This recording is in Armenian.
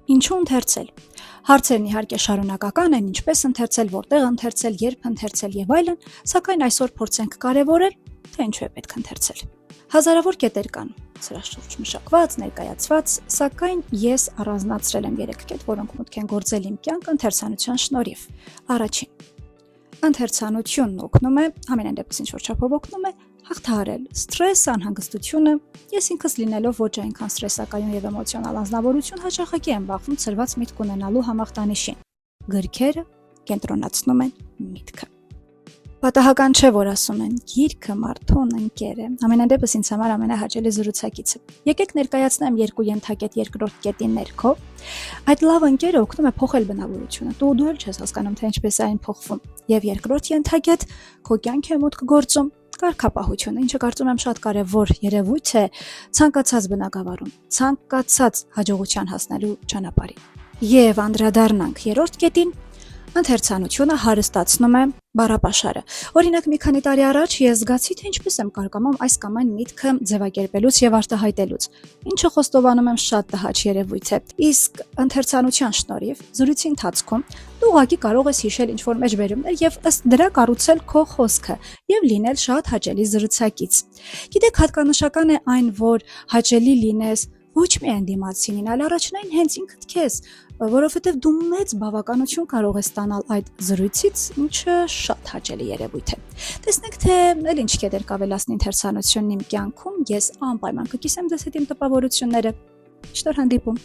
Ինչու ընթերցել։ Հարցերն իհարկե շարունակական են, ինչպես ընթերցել, որտեղ ընթերցել, երբ ընթերցել եւ այլն, սակայն այսօր փորձենք կարևորել, թե ինչու է պետք ընթերցել։ Հազարավոր կետեր կան սրա շուրջ մշակված, ներկայացված, սակայն ես առանձնացրել եմ 3 կետ, որոնք մուտք են գործել իմ կյանք ընթերցանության շնորհիվ։ Առաջին, ընթերցանությունն օգնում է, ամենայն դեպս ինչ որ չափով օգնում է հաղթահարել ստրես, անհանգստությունը։ Ես ինքս լինելով ոչ այնքան ստրեսակայուն եւ էմոցիոնալ անձնավորություն հաճախակի եմ բախվում ցրված միտք ունենալու համախտանիշին։ Գրքերը կենտրոնացնում են միտքը։ Պատահական չէ, որ ասում են գիրքը մարդուն ընկեր է։ Ամենայն դեպս ինձ համար ամենահաճելի զրուցակիցը։ Եկեք ներկայացնեմ 2 ենթակետ երկրորդ կետի ներքո։ Այդ լավ ընկերը օգնում է փոխել բնավորությունը։ Դու էլ չես հասկանում, թե ինչպես է այն փոխվում։ Եվ երկրորդ ենթակետ քո կյանքի է մուտք գործում կարգապահությունը, ինչը կարծում եմ շատ կարևոր երևույթ է ցանկացած բնակավարում, ցանկացած հաջողության հասնելու ճանապարհին։ Եվ անդրադառնանք երրորդ կետին, ընթերցանությունը հարստացնում է բառապաշարը։ Օրինակ մի քանի տարի առաջ ես զգացի, թե ինչպես եմ կարգամում այս կամ այն միտքը ձևակերպելուց եւ արտահայտելուց, ինչը խոստովանում եմ շատ տհաճ երևույթ է։ Իսկ ընթերցանության շնորհիվ զրույցի ընթացքում դու ուղղակի կարող ես հիշել ինչ-որ մեջբերումներ եւ ըստ դրա կառուցել քո խոսքը եւ լինել շատ հաճելի զրուցակից։ Գիտեք, հատկանշական է այն, որ հաճելի լինես ոչ միայն դիմացինին, այլ առաջնային հենց ինքդ քեզ, որովհետև դու մեծ բավականություն կարող ես ստանալ այդ զրույցից, ինչը շատ հաճելի երևույթ է։ Տեսնենք, թե էլ ինչ կետեր կավելացնի ընթերցանությունն իմ կյանքում, ես անպայման կկիսեմ ձեզ հետ իմ տպավորությունները։ Շնորհանդիպում։